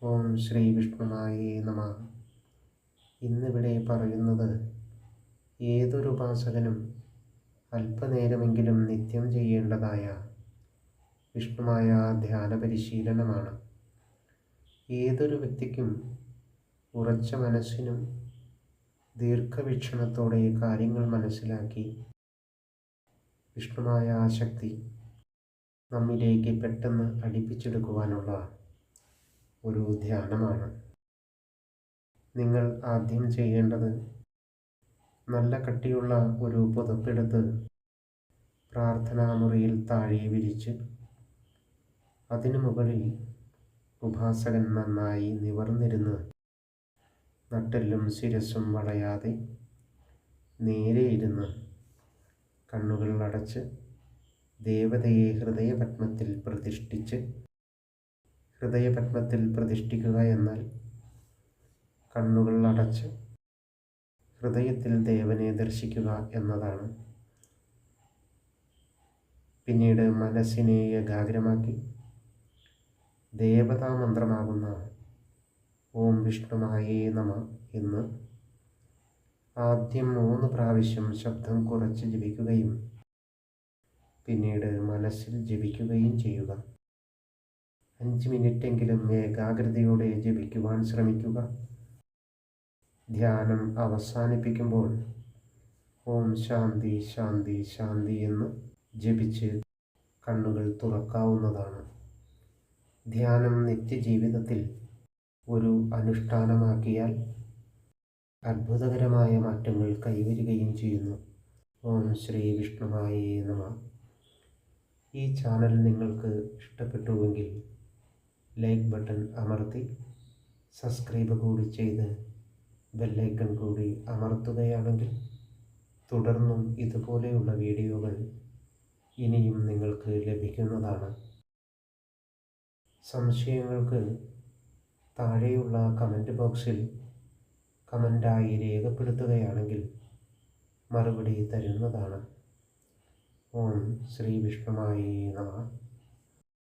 ഓം ശ്രീ വിഷ്ണുവായേ നമഃ. ഇന്നിവിടെ പറയുന്നത് ഏതൊരു ഉപാസകനും അല്പനേരമെങ്കിലും നിത്യം ചെയ്യേണ്ടതായ വിഷ്ണുമായ ധ്യാന പരിശീലനമാണ്. ഏതൊരു വ്യക്തിക്കും ഉറച്ച മനസ്സിനും ദീർഘവീക്ഷണത്തോടെ കാര്യങ്ങൾ മനസ്സിലാക്കി വിഷ്ണുമായ ശക്തി നമ്മിലേക്ക് പെട്ടെന്ന് അടുപ്പിച്ചെടുക്കുവാനുള്ള ഒരു ധ്യാനമാണ്. നിങ്ങൾ ആദ്യം ചെയ്യേണ്ടത് നല്ല കട്ടിയുള്ള ഒരു പുതപ്പെടുത്ത് പ്രാർത്ഥനാമുറിയിൽ താഴെ വിരിച്ച് അതിനു മുകളിൽ ഉപാസകൻ നന്നായി നിവർന്നിരുന്ന് നട്ടെല്ലും ശിരസ്സും വളയാതെ നേരെ ഇരുന്ന് കണ്ണുകൾ അടച്ച് ദേവതയെ ഹൃദയപത്മത്തിൽ പ്രതിഷ്ഠിക്കുക എന്നാൽ കണ്ണുകൾ അടച്ച് ഹൃദയത്തിൽ ദേവനെ ദർശിക്കുക എന്നതാണ്. പിന്നീട് മനസ്സിനെ ഏകാഗ്രമാക്കി ദേവതാമന്ത്രമാകുന്ന ഓം വിഷ്ണുവായേ നമഃ എന്ന് ആദ്യം 3 പ്രാവശ്യം ശബ്ദം കുറച്ച് ജപിക്കുകയും പിന്നീട് മനസ്സിൽ ജപിക്കുകയും ചെയ്യുക. 5 മിനിറ്റെങ്കിലും ഏകാഗ്രതയോടെ ജപിക്കുവാൻ ശ്രമിക്കുക. ധ്യാനം അവസാനിപ്പിക്കുമ്പോൾ ഓം ശാന്തി ശാന്തി ശാന്തി എന്ന് ജപിച്ച് കണ്ണുകൾ തുറക്കാവുന്നതാണ്. ധ്യാനം നിത്യജീവിതത്തിൽ ഒരു അനുഷ്ഠാനമാക്കിയാൽ അത്ഭുതകരമായ മാറ്റങ്ങൾ കൈവരികയും ചെയ്യുന്നു. ഓം ശ്രീ വിഷ്ണുവായേ നമഃ. ഈ ചാനൽ നിങ്ങൾക്ക് ഇഷ്ടപ്പെട്ടുവെങ്കിൽ ലൈക്ക് ബട്ടൺ അമർത്തി സബ്സ്ക്രൈബ് കൂടി ചെയ്ത് ബെല്ലൈക്കൺ കൂടി അമർത്തുകയാണെങ്കിൽ തുടർന്നും ഇതുപോലെയുള്ള വീഡിയോകൾ ഇനിയും നിങ്ങൾക്ക് ലഭിക്കുന്നതാണ്. സംശയങ്ങൾക്ക് താഴെയുള്ള കമൻറ്റ് ബോക്സിൽ കമൻ്റായി രേഖപ്പെടുത്തുകയാണെങ്കിൽ മറുപടി തരുന്നതാണ്. ഓം ശ്രീ വിഷ്ണുവായേ നമഃ.